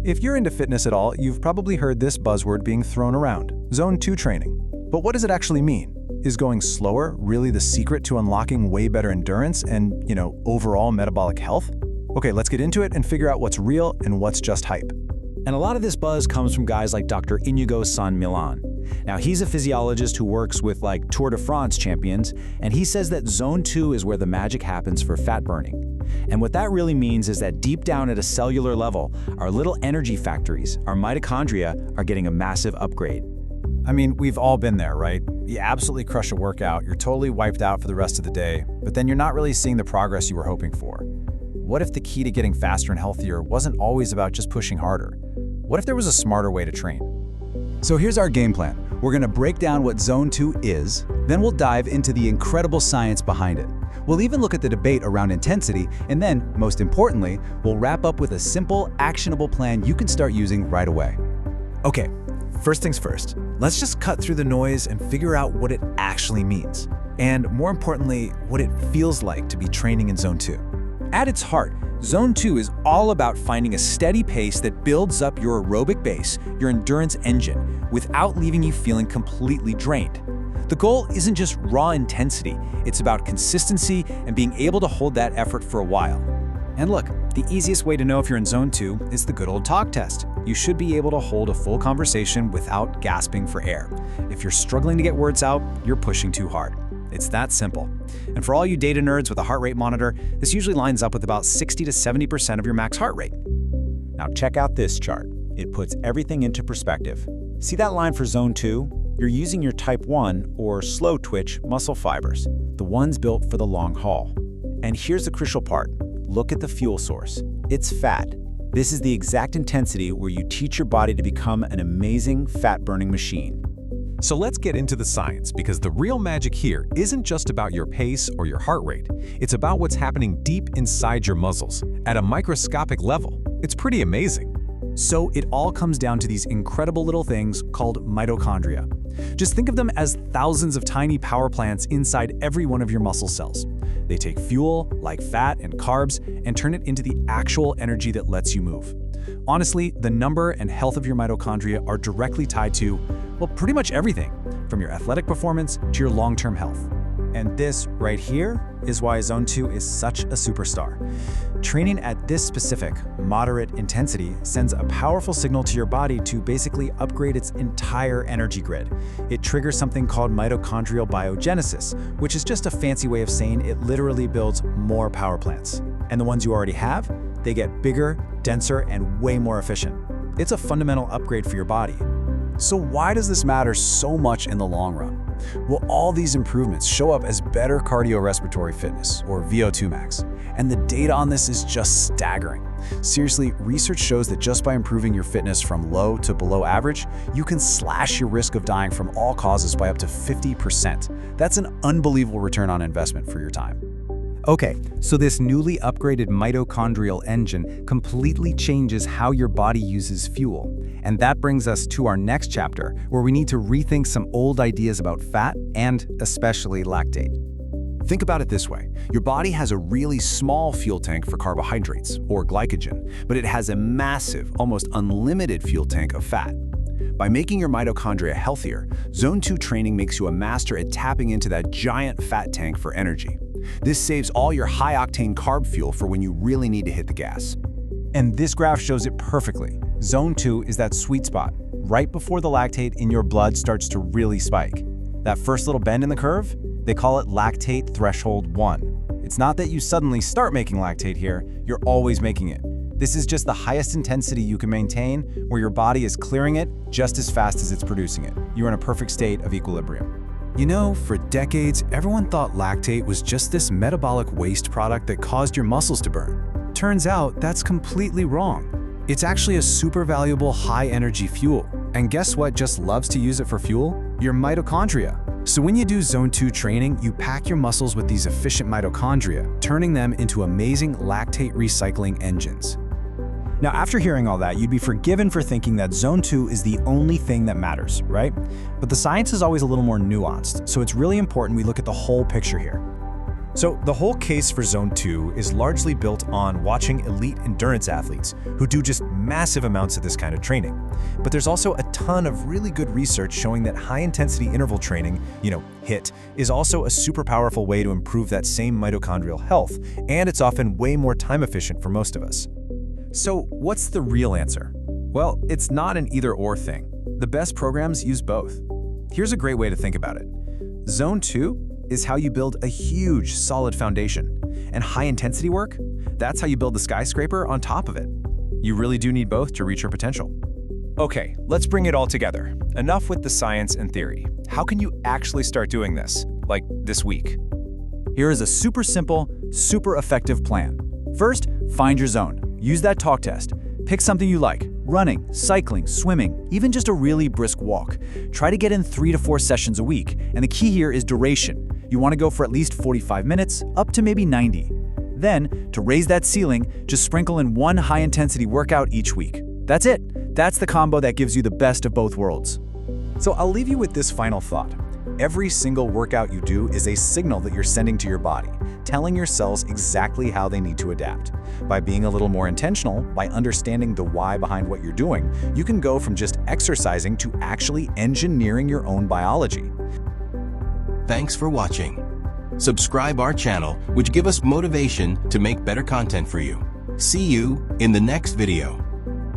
If you're into fitness at all, you've probably heard this buzzword being thrown around, Zone 2 training. But what does it actually mean? Is going slower really the secret to unlocking way better endurance and, overall metabolic health? Okay, let's get into it and figure out what's real and what's just hype. And a lot of this buzz comes from guys like Dr. Iñigo San Millán. Now, he's a physiologist who works with Tour de France champions, and he says that Zone 2 is where the magic happens for fat burning. And what that really means is that deep down at a cellular level, our little energy factories, our mitochondria, are getting a massive upgrade. I mean, we've all been there, right? You absolutely crush a workout, you're totally wiped out for the rest of the day, but then you're not really seeing the progress you were hoping for. What if the key to getting faster and healthier wasn't always about just pushing harder? What if there was a smarter way to train? So here's our game plan. We're going to break down what Zone 2 is, then we'll dive into the incredible science behind it. We'll even look at the debate around intensity, and then, most importantly, we'll wrap up with a simple, actionable plan you can start using right away. Okay, first things first, let's just cut through the noise and figure out what it actually means. And more importantly, what it feels like to be training in Zone 2. At its heart, Zone 2 is all about finding a steady pace that builds up your aerobic base, your endurance engine, without leaving you feeling completely drained. The goal isn't just raw intensity, it's about consistency and being able to hold that effort for a while. And look, the easiest way to know if you're in Zone 2 is the good old talk test. You should be able to hold a full conversation without gasping for air. If you're struggling to get words out, you're pushing too hard. It's that simple. And for all you data nerds with a heart rate monitor, this usually lines up with about 60 to 70% of your max heart rate. Now check out this chart. It puts everything into perspective. See that line for Zone 2? You're using your type 1 or slow twitch muscle fibers, the ones built for the long haul. And here's the crucial part. Look at the fuel source. It's fat. This is the exact intensity where you teach your body to become an amazing fat-burning machine. So let's get into the science, because the real magic here isn't just about your pace or your heart rate. It's about what's happening deep inside your muscles, at a microscopic level. It's pretty amazing. So it all comes down to these incredible little things called mitochondria. Just think of them as thousands of tiny power plants inside every one of your muscle cells. They take fuel, like fat and carbs, and turn it into the actual energy that lets you move. Honestly, the number and health of your mitochondria are directly tied to, well, pretty much everything, from your athletic performance to your long-term health. And this right here is why Zone 2 is such a superstar. Training at this specific, moderate intensity sends a powerful signal to your body to basically upgrade its entire energy grid. It triggers something called mitochondrial biogenesis, which is just a fancy way of saying it literally builds more power plants. And the ones you already have, they get bigger, denser, and way more efficient. It's a fundamental upgrade for your body. So why does this matter so much in the long run? Well, all these improvements show up as better cardiorespiratory fitness, or VO2 max, and the data on this is just staggering. Seriously, research shows that just by improving your fitness from low to below average, you can slash your risk of dying from all causes by up to 50%. That's an unbelievable return on investment for your time. Okay, so this newly upgraded mitochondrial engine completely changes how your body uses fuel. And that brings us to our next chapter, where we need to rethink some old ideas about fat and especially lactate. Think about it this way. Your body has a really small fuel tank for carbohydrates, or glycogen, but it has a massive, almost unlimited fuel tank of fat. By making your mitochondria healthier, Zone 2 training makes you a master at tapping into that giant fat tank for energy. This saves all your high-octane carb fuel for when you really need to hit the gas. And this graph shows it perfectly. Zone 2 is that sweet spot, right before the lactate in your blood starts to really spike. That first little bend in the curve, they call it lactate threshold 1. It's not that you suddenly start making lactate here, you're always making it. This is just the highest intensity you can maintain, where your body is clearing it just as fast as it's producing it. You're in a perfect state of equilibrium. You know, for decades, everyone thought lactate was just this metabolic waste product that caused your muscles to burn. Turns out that's completely wrong. It's actually a super valuable high-energy fuel. And guess what just loves to use it for fuel? Your mitochondria. So when you do Zone 2 training, you pack your muscles with these efficient mitochondria, turning them into amazing lactate recycling engines. Now, after hearing all that, you'd be forgiven for thinking that Zone 2 is the only thing that matters, right? But the science is always a little more nuanced, so it's really important we look at the whole picture here. So the whole case for Zone 2 is largely built on watching elite endurance athletes who do just massive amounts of this kind of training. But there's also a ton of really good research showing that high-intensity interval training, HIIT, is also a super powerful way to improve that same mitochondrial health, and it's often way more time efficient for most of us. So what's the real answer? Well, it's not an either-or thing. The best programs use both. Here's a great way to think about it. Zone 2 is how you build a huge, solid foundation. And high-intensity work, that's how you build the skyscraper on top of it. You really do need both to reach your potential. Okay, let's bring it all together. Enough with the science and theory. How can you actually start doing this, like this week? Here is a super simple, super effective plan. First, find your zone. Use that talk test. Pick something you like: running, cycling, swimming, even just a really brisk walk. Try to get in 3 to 4 sessions a week, and the key here is duration. You want to go for at least 45 minutes, up to maybe 90. Then, to raise that ceiling, just sprinkle in one high-intensity workout each week. That's it. That's the combo that gives you the best of both worlds. So I'll leave you with this final thought. Every single workout you do is a signal that you're sending to your body, telling your cells exactly how they need to adapt. By being a little more intentional, by understanding the why behind what you're doing, you can go from just exercising to actually engineering your own biology. Thanks for watching. Subscribe our channel, which give us motivation to make better content for you. See you in the next video.